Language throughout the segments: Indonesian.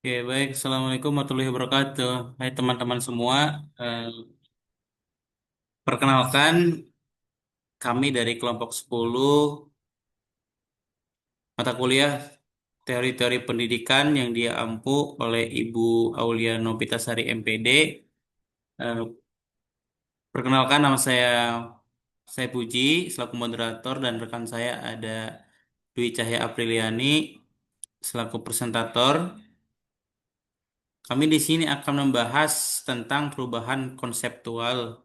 Oke, baik. Assalamualaikum warahmatullahi wabarakatuh. Hai teman-teman semua. Eh, Perkenalkan, kami dari kelompok 10 mata kuliah teori-teori pendidikan yang dia ampu oleh Ibu Aulia Novitasari MPD. Eh, Perkenalkan, nama saya Puji selaku moderator dan rekan saya ada Dwi Cahya Apriliani selaku presentator. Kami di sini akan membahas tentang perubahan konseptual.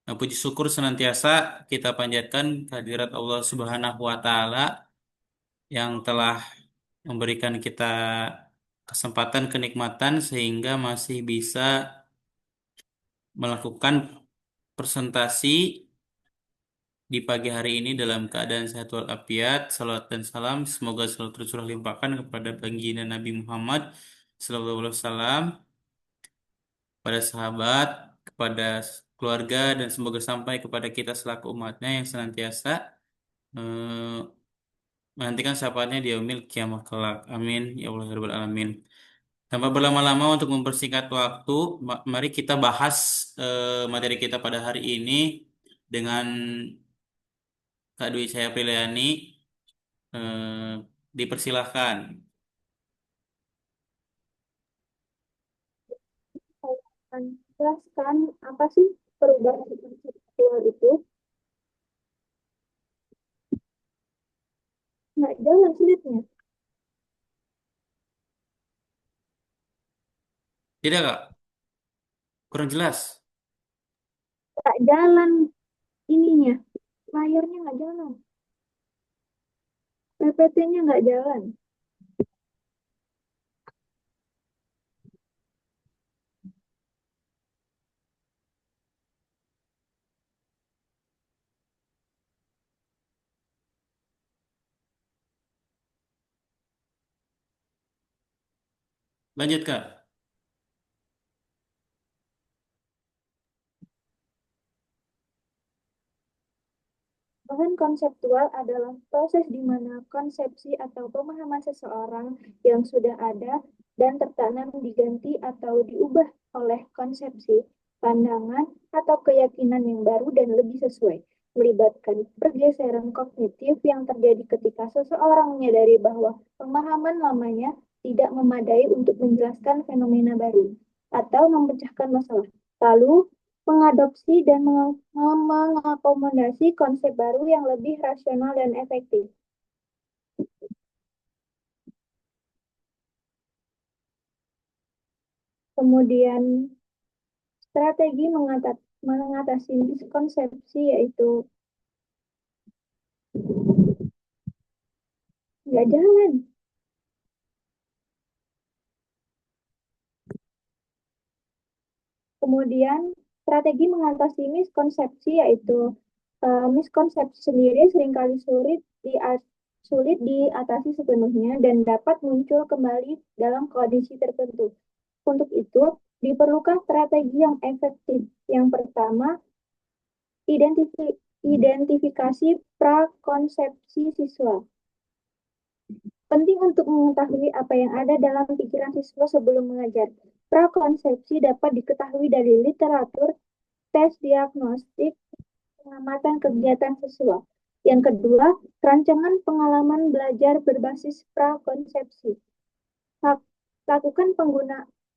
Nah, puji syukur senantiasa kita panjatkan kehadirat Allah Subhanahu wa Ta'ala yang telah memberikan kita kesempatan kenikmatan sehingga masih bisa melakukan presentasi di pagi hari ini dalam keadaan sehat walafiat. Salawat dan salam semoga selalu tercurah limpahkan kepada baginda Nabi Muhammad sallallahu alaihi wasallam, pada sahabat, kepada keluarga, dan semoga sampai kepada kita selaku umatnya yang senantiasa eh, menantikan syafaatnya di yaumil kiamah kelak. Amin. Ya Allah ya Rabbal Alamin. Tanpa berlama-lama untuk mempersingkat waktu, mari kita bahas materi kita pada hari ini dengan Kak Dwi Saya Priliani. Dipersilahkan. Saya akan jelaskan apa sih perubahan konseptual itu. Nggak jalan sulitnya. Tidak, Kak? Kurang jelas. Nggak jalan ininya. Layarnya nggak jalan. PPT-nya nggak jalan. Lanjut, Kak. Bahan konseptual adalah proses di mana konsepsi atau pemahaman seseorang yang sudah ada dan tertanam diganti atau diubah oleh konsepsi, pandangan, atau keyakinan yang baru dan lebih sesuai, melibatkan pergeseran kognitif yang terjadi ketika seseorang menyadari bahwa pemahaman lamanya tidak memadai untuk menjelaskan fenomena baru atau memecahkan masalah. Lalu, mengadopsi dan mengakomodasi konsep baru yang lebih rasional dan efektif. Kemudian, strategi mengatasi miskonsepsi yaitu nggak jalan. Kemudian, strategi mengatasi miskonsepsi yaitu miskonsepsi sendiri seringkali sulit diatasi sepenuhnya dan dapat muncul kembali dalam kondisi tertentu. Untuk itu, diperlukan strategi yang efektif. Yang pertama, identifikasi prakonsepsi siswa. Penting untuk mengetahui apa yang ada dalam pikiran siswa sebelum mengajar. Prakonsepsi dapat diketahui dari literatur, tes diagnostik, pengamatan kegiatan siswa. Yang kedua, rancangan pengalaman belajar berbasis prakonsepsi. Lakukan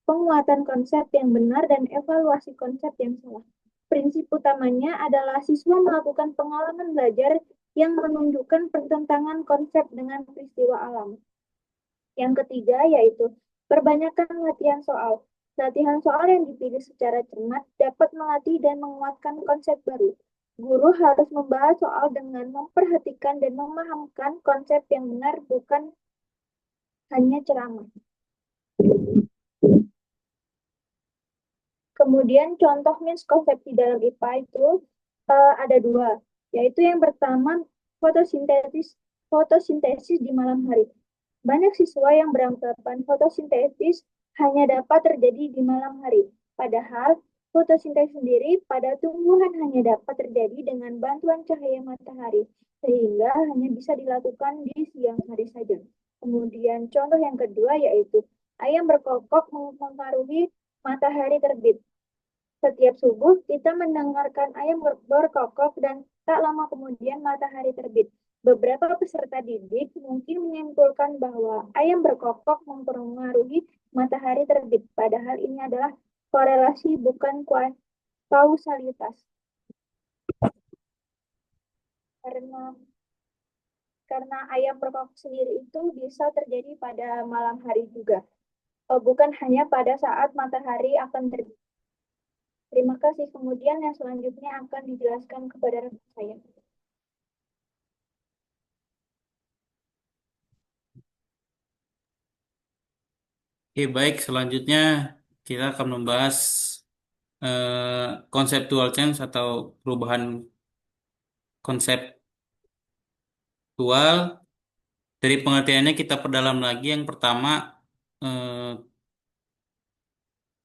penguatan konsep yang benar dan evaluasi konsep yang salah. Prinsip utamanya adalah siswa melakukan pengalaman belajar yang menunjukkan pertentangan konsep dengan peristiwa alam. Yang ketiga yaitu perbanyakkan latihan soal. Latihan soal yang dipilih secara cermat dapat melatih dan menguatkan konsep baru. Guru harus membahas soal dengan memperhatikan dan memahamkan konsep yang benar, bukan hanya ceramah. Kemudian contoh miskonsepsi dalam IPA itu ada dua, yaitu yang pertama fotosintesis fotosintesis di malam hari. Banyak siswa yang beranggapan fotosintesis hanya dapat terjadi di malam hari. Padahal fotosintesis sendiri pada tumbuhan hanya dapat terjadi dengan bantuan cahaya matahari, sehingga hanya bisa dilakukan di siang hari saja. Kemudian contoh yang kedua yaitu ayam berkokok mempengaruhi matahari terbit. Setiap subuh, kita mendengarkan ayam berkokok dan tak lama kemudian matahari terbit. Beberapa peserta didik mungkin menyimpulkan bahwa ayam berkokok mempengaruhi matahari terbit, padahal ini adalah korelasi bukan kausalitas. Karena karena ayam berkokok sendiri itu bisa terjadi pada malam hari juga, bukan hanya pada saat matahari akan terbit. Terima kasih. Kemudian yang selanjutnya akan dijelaskan kepada rekan saya. Oke, baik. Selanjutnya kita akan membahas conceptual change atau perubahan konseptual. Dari pengertiannya kita perdalam lagi. Yang pertama, eh,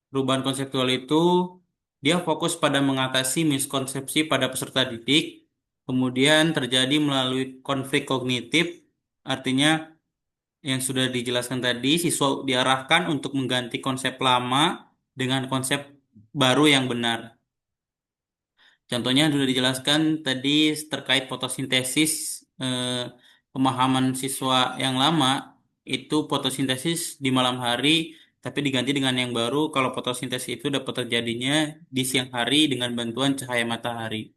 perubahan konseptual itu dia fokus pada mengatasi miskonsepsi pada peserta didik, kemudian terjadi melalui konflik kognitif, artinya yang sudah dijelaskan tadi, siswa diarahkan untuk mengganti konsep lama dengan konsep baru yang benar. Contohnya yang sudah dijelaskan tadi terkait fotosintesis, pemahaman siswa yang lama itu fotosintesis di malam hari, tapi diganti dengan yang baru kalau fotosintesis itu dapat terjadinya di siang hari dengan bantuan cahaya matahari.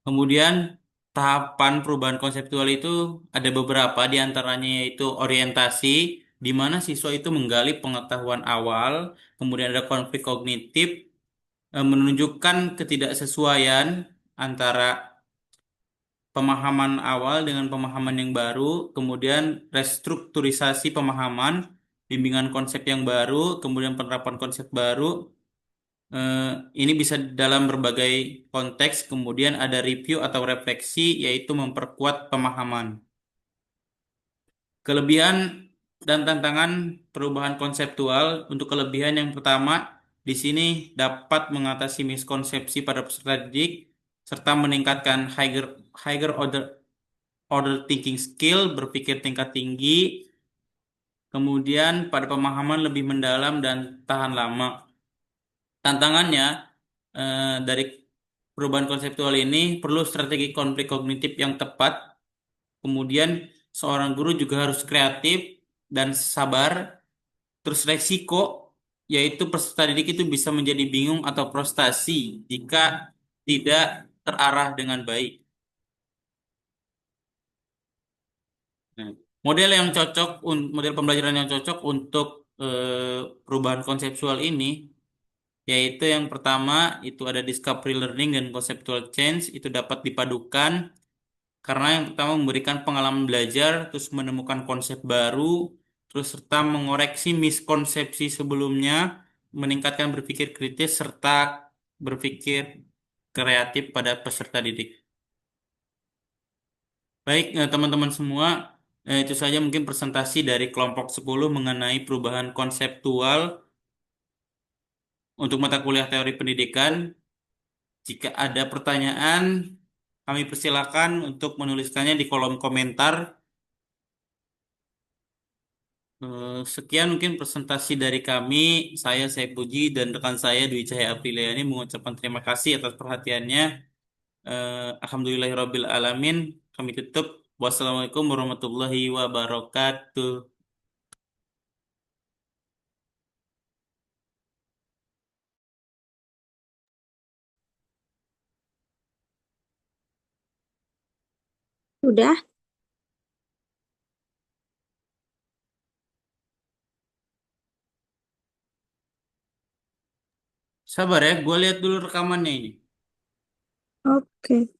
Kemudian tahapan perubahan konseptual itu ada beberapa di antaranya yaitu orientasi, di mana siswa itu menggali pengetahuan awal, kemudian ada konflik kognitif, menunjukkan ketidaksesuaian antara pemahaman awal dengan pemahaman yang baru, kemudian restrukturisasi pemahaman, bimbingan konsep yang baru, kemudian penerapan konsep baru. Eh, ini bisa dalam berbagai konteks, kemudian ada review atau refleksi, yaitu memperkuat pemahaman. Kelebihan dan tantangan perubahan konseptual. Untuk kelebihan yang pertama, di sini dapat mengatasi miskonsepsi pada peserta didik, serta meningkatkan higher order thinking skill, berpikir tingkat tinggi, kemudian pada pemahaman lebih mendalam dan tahan lama. Tantangannya dari perubahan konseptual ini perlu strategi konflik kognitif yang tepat. Kemudian seorang guru juga harus kreatif dan sabar. Terus resiko, yaitu peserta didik itu bisa menjadi bingung atau frustasi jika tidak terarah dengan baik. Nah, model pembelajaran yang cocok untuk perubahan konseptual ini, yaitu yang pertama itu ada discovery learning dan conceptual change, itu dapat dipadukan karena yang pertama memberikan pengalaman belajar, terus menemukan konsep baru, terus serta mengoreksi miskonsepsi sebelumnya, meningkatkan berpikir kritis serta berpikir kreatif pada peserta didik. Baik, teman-teman semua, itu saja mungkin presentasi dari kelompok 10 mengenai perubahan konseptual untuk mata kuliah teori pendidikan. Jika ada pertanyaan, kami persilakan untuk menuliskannya di kolom komentar. Sekian mungkin presentasi dari kami. Saya Puji dan rekan saya Dwi Cahaya Apriliani mengucapkan terima kasih atas perhatiannya. Alhamdulillahirabbil alamin. Kami tutup. Wassalamualaikum warahmatullahi wabarakatuh. Sudah? Sabar ya, gue lihat dulu rekamannya ini. Oke.